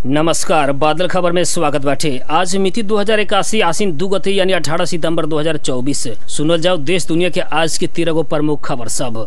नमस्कार, बादल खबर में स्वागत बाटे। आज मिति 2081 आसीन 2 गते यानी 18 सितंबर 2024। सुनल जाओ देश दुनिया के आज के 13 गो प्रमुख खबर सब।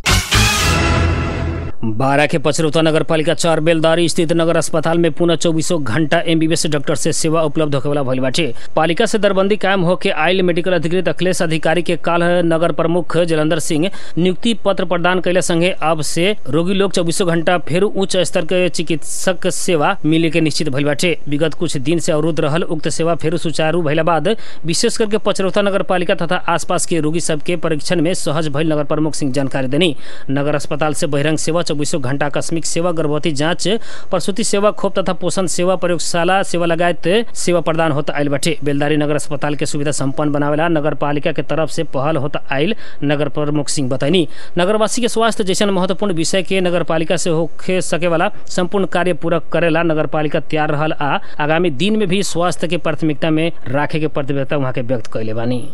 बारा के पचरौता नगर पालिका 4 बेलदारी स्थित नगर अस्पताल में पुनः 24 घंटा एमबीबीएस डॉक्टर से सेवा उपलब्ध होखे वाला भइल बाटे। पालिका से दरबंदी कायम होके आयल मेडिकल अधिकृत अखिलेश अधिकारी के काल नगर प्रमुख जलंधर सिंह नियुक्ति पत्र प्रदान कैले संगे अब से रोगी लोग 24 घंटा फिर उच्च स्तर के चिकित्सक सेवा मिले के निश्चित भइल बाटे। विगत कुछ दिन से अवरुद्ध रहल उक्त सेवा फिर सुचारू भइला बाद विशेष करके पचरौता नगर पालिका तथा आसपास के रोगी सबके परीक्षण में सहज भइल नगर प्रमुख सिंह जानकारी देनी। नगर अस्पताल से बहिरंग सेवा 24 घंटा आकस्मिक सेवा, गर्भवती जांच, प्रसूति सेवा, खोप तथा पोषण सेवा, प्रयोगशाला सेवा लगायत सेवा प्रदान होता आयल बाटे। बेलदारी नगर अस्पताल के सुविधा संपन्न बनावेला नगर पालिका के तरफ से पहल होता आयल नगर प्रमुख सिंह बताइनी। नगरवासी के स्वास्थ्य जैसन महत्वपूर्ण विषय के नगर पालिका से होखे सके वाला संपूर्ण कार्य पूरा करेला नगर पालिका तैयार रहल आ आगामी दिन में भी स्वास्थ्य के प्राथमिकता में राखे के प्रतिबद्धता वहाँ के व्यक्त कैले बानी।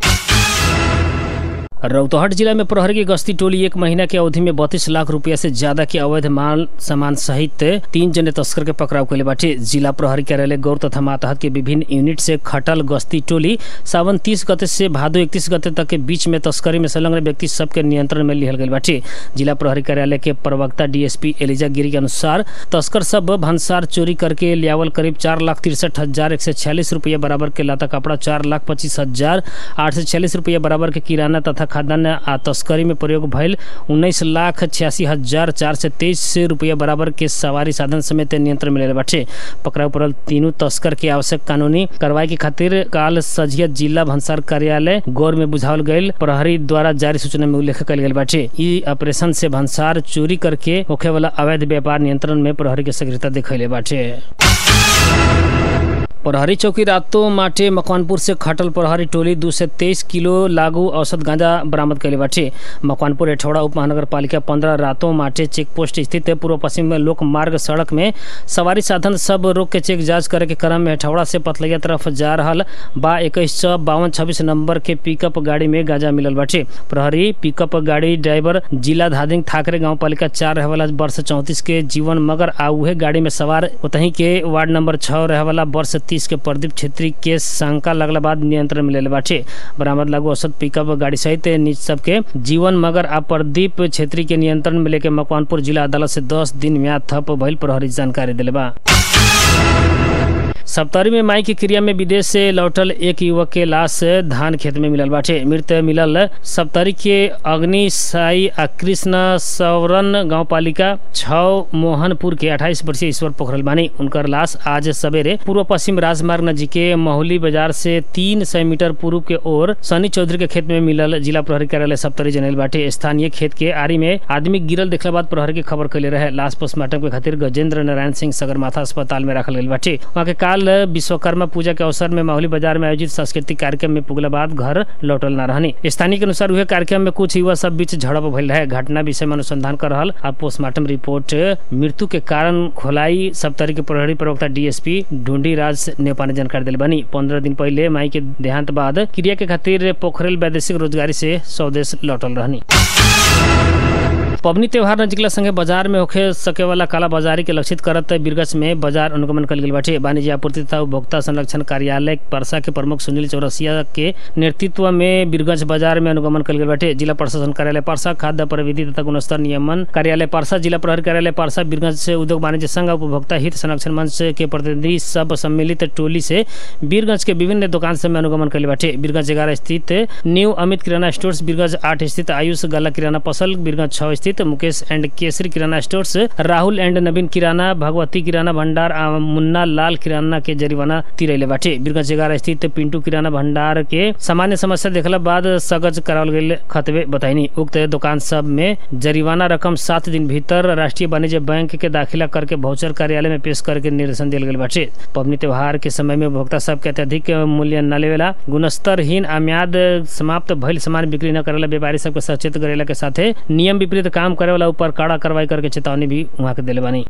रौतहट जिला में प्रहरी की गश्ती टोली एक महीना की अवधि में 32 लाख रुपया से ज्यादा के अवैध माल सामान सहित 3 जने तस्कर के पकड़ाव कैले बाटे। जिला प्रहरी कार्यालय गौर तथा मातहत के विभिन्न यूनिट से खटल गश्ती टोली सावन 30 गते से भादो 31 गते तक के बीच में तस्करी में संलग्न व्यक्ति सबके नियंत्रण में लिहल गई बाटे। जिला प्रहरी कार्यालय के प्रवक्ता डीएसपी एलिजा गिरी के अनुसार तस्कर सब भंसार चोरी करके लियावल करीब 4,63,146 रुपया बराबर के लाता कपड़ा, 4,25,846 रुपया बराबर के किराना तथा खाद्यान्न आ तस्करी में प्रयोग भइल 19,86,423 रुपया बराबर के सवारी साधन समेत नियंत्रण में ले बाटे। पकड़ाव पड़ल तीनों तस्कर के आवश्यक कानूनी कार्रवाई के खातिर काल सझिया जिला भंसार कार्यालय गौर में बुझावल गईल प्रहरी द्वारा जारी सूचना में उल्लेख कल गईल बाटे। ई ऑपरेशन से भंसार चोरी करके होखे वाला अवैध व्यापार नियंत्रण में प्रहरी के सक्रियता दिखैले बाटे। प्रहरी चौकी रातो माटे मकवानपुर से खटल प्रहरी टोली 2 से 23 किलो लागू औसत गांजा बरामद कैले बाटे। मकवानपुर हेठौड़ा उप महानगर पालिका 15 रातो माटे चेक पोस्ट स्थित पूर्व पश्चिम में लोक मार्ग सड़क में सवारी साधन सब रोक के चेक जांच करे के क्रम में हेठौड़ा से पतलैया तरफ जा रहल 2152-26 नंबर के पिकअप गाड़ी में गांजा मिलल बाटे। प्रहरी पिकअप गाड़ी ड्राइवर जिला धादिंग थाकरे गाँव पालिका 4 रहे वाला वर्ष 34 के जीवन मगर आ उहे गाड़ी में सवार उतही के वार्ड नंबर 6 रहे वाला वर्ष 30 के प्रदीप छेत्री के शंका लगला बाद नियंत्रण में ले बाटे। बरामद लागू औसत पिकअप गाड़ी सहित नीच सबके जीवन मगर आ प्रदीप छेत्री के नियंत्रण में लेके मकवानपुर जिला अदालत से 10 दिन म्याद थप भइल प्रहरी जानकारी दिले बा। सप्तरी में माई की क्रिया में विदेश से लौटल एक युवक के लाश धान खेत में मिलल बाटे। मृत मिलल सप्तरी के अग्नि साई आ कृष्ण सवरन गांव पालिका 6 मोहनपुर के 28 वर्षीय ईश्वर पोखरल बानी। उनकर लाश आज सवेरे पूर्व पश्चिम राजमार्ग नजीक के महुली बाजार से 300 मीटर पूर्व के ओर सनी चौधरी के खेत में मिलल जिला प्रहरी कार्यालय सप्तरी जनल बाटे। स्थानीय खेत के आरी में आदमी गिरल देखला बाद प्रहरी के खबर कैले रहे। लाश पोस्टमार्टम के खातिर गजेंद्र नारायण सिंह सगरमाथा अस्पताल में रखल गई बाटे। वहाँ के काल विश्वकर्मा पूजा के अवसर में माहौली बाजार में आयोजित सांस्कृतिक कार्यक्रम में पुगला बाद घर लौटल न रहनी। स्थानीय के अनुसार हुए कार्यक्रम में कुछ युवा सब बीच झड़प भइल है। घटना विषय में अनुसंधान कर रहल और पोस्टमार्टम रिपोर्ट मृत्यु के कारण खोलाई सप्तरी के प्रहरी प्रवक्ता डीएसपी ढूंढी राज नेपाल ने जानकारी दिल बनी। 15 दिन पहले माई के देहांत बाद क्रिया के खातिर पोखरेल वैदेशिक रोजगारी से स्वदेश लौटल रहनी। पबनी त्योहार नजिकला संगे बाजार में होखे सके वाला काला बाजारी के लक्षित करत बीरगंज में बाजार अनुगमन कल गेल बाटे। वाणिज्य आपूर्ति तथा उपभोक्ता संरक्षण कार्यालय परसा के प्रमुख सुनील चौरसिया के नेतृत्व में बीरगंज बाजार में अनुगमन कल गेल बाटे। जिला प्रशासन कार्यालय परसा, खाद्य प्रविधि तथा गुणस्तर नियमन कार्यालय परसा, जिला प्रहरी कार्यालय परसा, बीरगंज से उद्योग वाणिज्य संघ, उपभोक्ता हित संरक्षण मंच के प्रतिनिधि सब सम्मिलित टोली से बीरगंज के विभिन्न दुकान से अनुगमन कल बाटे। बीरगंज 11 स्थित न्यू अमित किराना स्टोर्स, बीरगंज 8 स्थित आयुष गला किराना पसल, बीरगंज 6 स्थित मुकेश एंड केसरी किराना स्टोर्स, राहुल एंड नवीन किराना, भगवती किराना भंडार, मुन्ना लाल किराना के जरिमाना तिरैले बाटे। बीरगंज 11 स्थित पिंटू किराना भंडार के सामान्य समस्या देखला बाद सगज करावल गईल खतवे बताइनी। उक्त दुकान सब में जरिमाना रकम 7 दिन भीतर राष्ट्रीय वाणिज्य बैंक के दाखिला करके भाउचर कार्यालय में पेश करके निर्देशन दिल गईल बाटे। पबनी त्योहार के समय में उपभोक्ता सब के अत्यधिक मूल्य न लेवेला, गुणस्तरहीन आ म्याद समाप्त भइल सामान बिक्री न करेला व्यापारी सबके सचेत करेला के साथे नियम विपरीत काम करे वाला ऊपर कड़ा कार्रवाई करके चेतावनी भी वहाँ के दिले बानी।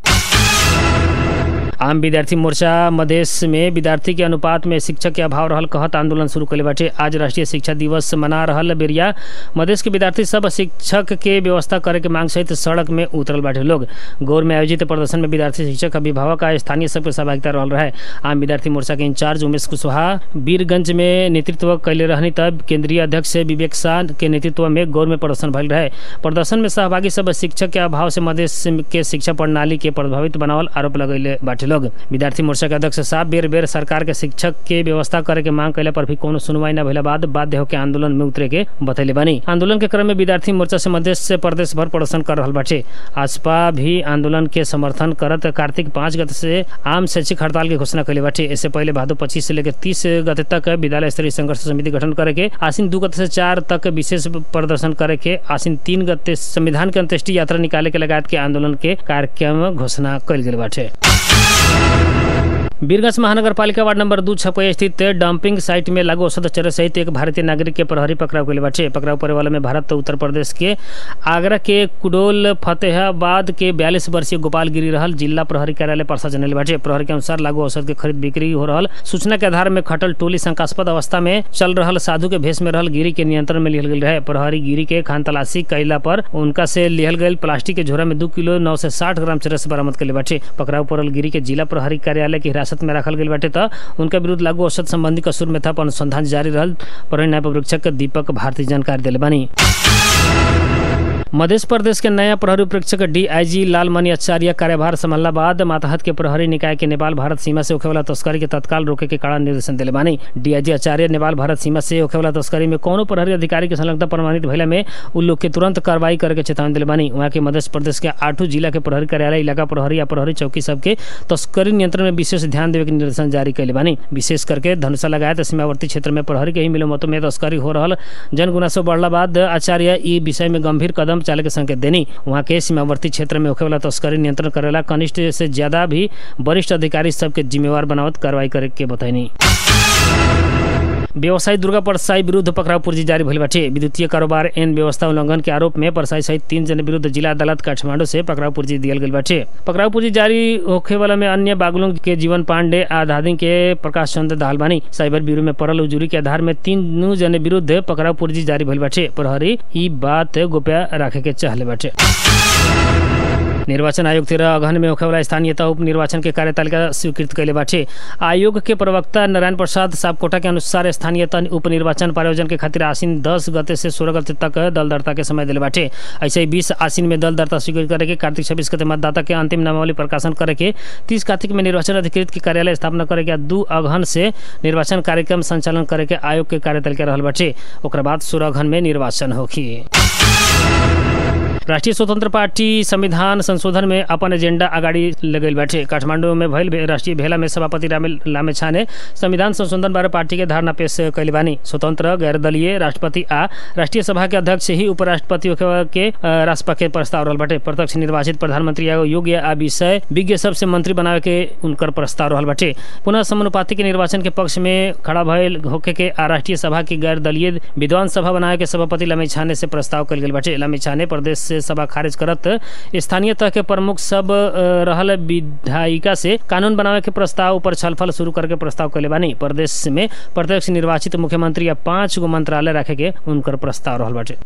आम विद्यार्थी मोर्चा मधेश में विद्यार्थी के अनुपात में शिक्षक के अभाव रहल कहत आंदोलन शुरू कले बाटे। आज राष्ट्रीय शिक्षा दिवस मना रहल बेरिया मधेश के विद्यार्थी सब शिक्षक के व्यवस्था करे के मांग सहित सड़क में उतरल बाटे लोग। गौर में आयोजित प्रदर्शन में विद्यार्थी, शिक्षक, अभिभावक आ स्थानीय सबके सहभागिता रहल रहे। आम विद्यार्थी मोर्चा के इंचार्ज उमेश कुशवाहा वीरगंज में नेतृत्व कैले रहनी तब केंद्रीय अध्यक्ष विवेक शाह के नेतृत्व में गौर में प्रदर्शन भइल रहे। प्रदर्शन में सहभागी सब शिक्षक के अभाव से मधेश के शिक्षा प्रणाली के प्रभावित बनावल आरोप लगैले बाटे लोग। विद्यार्थी मोर्चा के अध्यक्ष साहब बेर बेर सरकार के शिक्षक के व्यवस्था करे के मांग कैला पर भी कोनो सुनवाई न भइला बाद बाध्य होकर आंदोलन में उतरे के बतैले बानी। आंदोलन के क्रम में विद्यार्थी मोर्चा से मधेश से प्रदेश भर प्रदर्शन कर रहल बाटे। आसपा भी आंदोलन के समर्थन करत कार्तिक 5 गते से आम शैक्षिक हड़ताल की घोषणा कैले बाटे। इससे पहले भादो 25 से लेकर 30 गते तक विद्यालय स्तरीय संघर्ष समिति गठन करे के, आसीन 2 गते से 4 तक विशेष प्रदर्शन करे के, आसीन 3 गते संविधान के अंत्येष्टि यात्रा निकाले के लगायत के आंदोलन के कार्यक्रम घोषणा कैल गेल बाटे। वीरगंज महानगर पालिका वार्ड नंबर 2 छपैया स्थित डंपिंग साइट में लागू औषध चरे सहित एक भारतीय नागरिक के प्रहरी पकड़ाव कैले बाटे। पकड़ाव पड़े वाला में भारत तो उत्तर प्रदेश के आगरा के कुडोल फतेहाबाद के 42 वर्षीय गोपाल गिरी रहल। जिला प्रहरी कार्यालय परसा जनले बाटे। प्रहरी के अनुसार लागू औषध के खरीद बिक्री हो रहल सूचना के आधार में खटल टोली शंकास्पद अवस्था में चल रहल साधु के भेष में रहल गिरी के नियंत्रण में लिहल गेल रहे। प्रहरी गिरी के खान तलाशी कैला पर उनका से लिहल गए प्लास्टिक के झोरा में 2 किलो 960 ग्राम चरस बरामद कैले बाटे। पकड़ाव पड़ल गिरी के जिला प्रहरी कार्यालय की हिरासत में रखल गेल बाटे त उनका विरुद्ध लागू औषध संबंधी कसूर में था अनुसंधान जारी रहल। प्रहरी न्याय परीक्षक दीपक भारती जानकारी दिले बानी। मध्य प्रदेश के नया प्रहरी परीक्षक डीआईजी लालमणि आचार्य कार्यभार संभालना बाद मातहत के प्रहरी निकाय के नेपाल भारत सीमा से होखे वाला तस्करी के तत्काल रोके के कड़ा निर्देशन दिले बानी। डीआईजी आचार्य नेपाल भारत सीमा से होखे वाला तस्करी में कोनो प्रहरी अधिकारी के संलग्नता प्रमाणित भइला में उ लोग के तुरंत कार्रवाई करे के चेतावनी दिले बानी। वहाँ के मध्य प्रदेश के 8 जिला के प्रहरी कार्यालय, इलाका प्रहरी या प्रहरी चौकी सबके तस्करी नियंत्रण में विशेष ध्यान देवे के निर्देशन जारी कैले बानी। विशेष करके धनुषा लगायत सीमावर्ती क्षेत्र में प्रहरी के ही मिलोमतो में तस्करी हो रहल जनगुनासो बढ़ला बाद आचार्य ई विषय में गंभीर कदम चाले के संकेत देनी। वहाँ के सीमावर्ती क्षेत्र में होखे वाला तस्करी नियंत्रण करेला कनिष्ठ से ज्यादा भी वरिष्ठ अधिकारी सबके जिम्मेवार बनावत कार्रवाई करे के बताइनी। व्यवसायी दुर्गा परसाई विरुद्ध पकड़ाव पूर्जी जारी भइल बाटे। विद्युतीय कारोबार एन व्यवस्था उल्लंघन के आरोप में परसाई सहित 3 जन विरुद्ध जिला अदालत काठमांडू से पकड़ाव पूर्जी दियल गेल बाटे। पकड़ाव पूर्जी जारी होखे वाला में अन्य बागलुंग के जीवन पांडे आ धादिंग के प्रकाश चंद्र दाहाल बानी। साइबर ब्यूरो में पड़ल उजुरी के आधार में 3 जन विरुद्ध पकड़ाव पूर्जी जारी भइल बाटे। प्रहरी ई बात गोप्य रखे के चाहले बाटे। निर्वाचन आयोग 13 अगहन में होखे वाला स्थानीयता उप निर्वाचन के कार्यतालिका स्वीकृत कैले बाटे। आयोग के प्रवक्ता नारायण प्रसाद सापकोटा के अनुसार स्थानीयता उप निर्वाचन प्रायोजन के खातिर आसीन 10 गते से 16 गते तक दल दरता के समय दिले बाटे। ऐसे ही 20 आसीन में दल दरता स्वीकृत करे के, कार्तिक 26 गते मतदाता के अंतिम नामावली प्रकाशन करे के, 30 कार्तिक में निर्वाचन अधिकृत की कार्यालय स्थापना करे के, 2 अगहन से निर्वाचन कार्यक्रम संचालन करे के आयोग के कार्यतालिका रहल बाटे। ओकरा बाद 16 अगहन में निर्वाचन होखी। राष्ट्रीय स्वतंत्र पार्टी संविधान संशोधन में अपन एजेंडा अगाडि लगेल बाटे। काठमांडू में भइल राष्ट्रीय भेला में सभापति लामेछाने संविधान संशोधन बारे पार्टी के धारणा पेश कैले बानी। स्वतंत्र गैर दलीय राष्ट्रपति आ राष्ट्रीय सभा के अध्यक्ष ही उपराष्ट्रपति के राष्ट्रपा के प्रस्ताव रहल बाटे। प्रत्यक्ष निर्वाचित प्रधानमंत्री योग्य आ विषय विज्ञ सबसे मंत्री बनावे के उनकर प्रस्ताव रहल बाटे। पुनः समानुपाती के निर्वाचन के पक्ष में खड़ा भइल होके के आ राष्ट्रीय सभा की गैर दलीय विद्वान सभा बनावे के सभापति लामेछाने से प्रस्ताव कैल गेल बाटे। लामेछाने प्रदेश सभा खारिज करत स्थानीय तह के प्रमुख सब रहल विधायिका से कानून बनावे के प्रस्ताव पर छलफल शुरू करके प्रस्ताव कैले बानी। प्रदेश में प्रत्यक्ष निर्वाचित मुख्यमंत्री या 5 गो मंत्रालय रखे के उनकर प्रस्ताव रहल बाटे।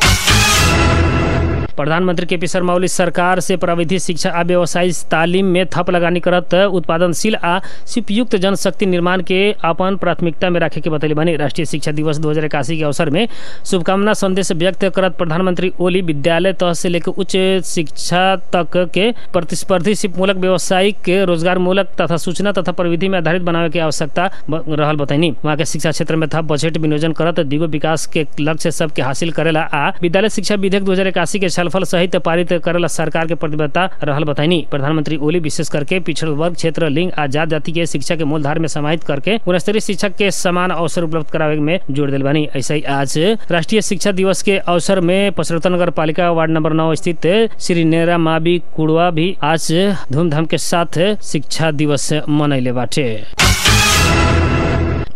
प्रधानमंत्री केपी शर्मा ओली सरकार से प्रविधि शिक्षा आ व्यवसायिक तालीम में थप लगानी करत उत्पादनशील आ उपयुक्त जनशक्ति निर्माण के अपन प्राथमिकता में रखे के बतैले बानी। राष्ट्रीय शिक्षा दिवस 2081 के अवसर में शुभकामना संदेश व्यक्त करत प्रधानमंत्री ओली विद्यालय तह से लेकर उच्च शिक्षा तक के प्रतिस्पर्धी मूलक व्यवसायिक रोजगार मूलक तथा सूचना तथा प्रविधि में आधारित बनावे के आवश्यकता रहल बताइनी। वहाँ के शिक्षा क्षेत्र में थप बजट विनियोजन करत दिगो विकास के लक्ष्य सबके हासिल करेला आ विद्यालय शिक्षा विधेयक 2081 के छलफल सहित पारित करेला सरकार के प्रतिबद्धता रहल बताइनी। प्रधानमंत्री ओली विशेष करके पिछड़ वर्ग क्षेत्र लिंग आ जात जाति के शिक्षा के मूलधार में समाहित करके गुणस्तरीय शिक्षा के समान अवसर उपलब्ध करावे में जोर दिल बानी। ऐसा ही आज राष्ट्रीय शिक्षा दिवस के अवसर में पचरौता नगर पालिका वार्ड नंबर 9 स्थित श्री नेरा मावी कुड़वा भी आज धूमधाम के साथ शिक्षा दिवस मनैले बाटे।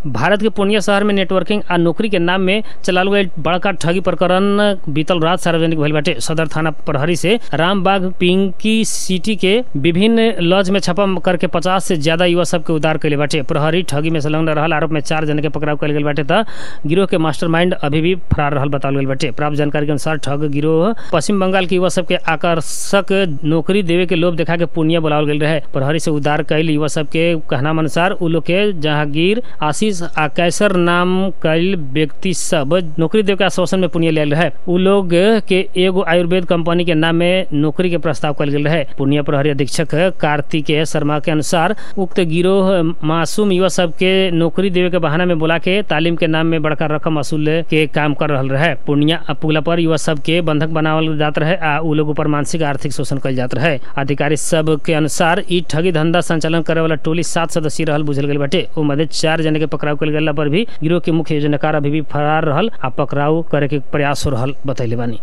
भारत के पूर्णिया शहर में नेटवर्किंग आ नौकरी के नाम में चलाल गई बड़का ठगी प्रकरण बीतल रात सार्वजनिक भइल बाटे। सदर थाना प्रहरी से रामबाग पिंकी सिटी के विभिन्न लॉज में छापा करके 50 से ज्यादा युवा सब के उद्धार कैले बाटे। प्रहरी ठगी में संलग्न रहल आरोप में 4 जन के पकड़ाव कैल गेल बाटे त गिरोह के मास्टरमाइंड अभी भी फरार रहल बताल गेल बाटे। प्राप्त जानकारी के अनुसार ठग गिरोह पश्चिम बंगाल के युवा सब के आकर्षक नौकरी देवे के लोभ देखा के पूर्णिया बुलावल गेल रहे। प्रहरी से उद्धार कैल युवा सब के कहना अनुसार उ लोग के जहांगीर आशीष आ कैसर नाम कैल व्यक्ति सब नौकरी देवे के आश्वासन में पूर्णिया ले रहे। उ लोग के एगो आयुर्वेद कंपनी के नाम में नौकरी के प्रस्ताव कैल गेल रहे। पूर्णिया प्रहरी अधीक्षक कार्तिकेय शर्मा के अनुसार उक्त गिरोह मासूम युवा सब के नौकरी देवे के बहाना में बुला के तालीम के नाम में बड़का रकम वसूल के काम कर रहल रहे। पूर्णिया पुगला पर युवा सब के बंधक बनावल जात रहे आ उ लोग ऊपर मानसिक आर्थिक शोषण कैल जात रहे। अधिकारी सब के अनुसार ई ठगी धंधा संचालन करे वाला टोली 7 सदस्यीय रहल बुझल गेल बाटे। ओ मध्य 4 जन के पकड़ाव कैल गेला पर भी गिरोह के मुख्य योजनाकार अभी भी फरार रहल आ पकड़ाव करे के प्रयास हो रहल बतैले बानी।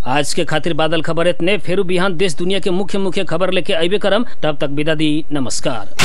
आज के खातिर बादल खबर इतने। फेरू बिहान देश दुनिया के मुख्य खबर लेके अबे करम। तब तक विदा दी, नमस्कार।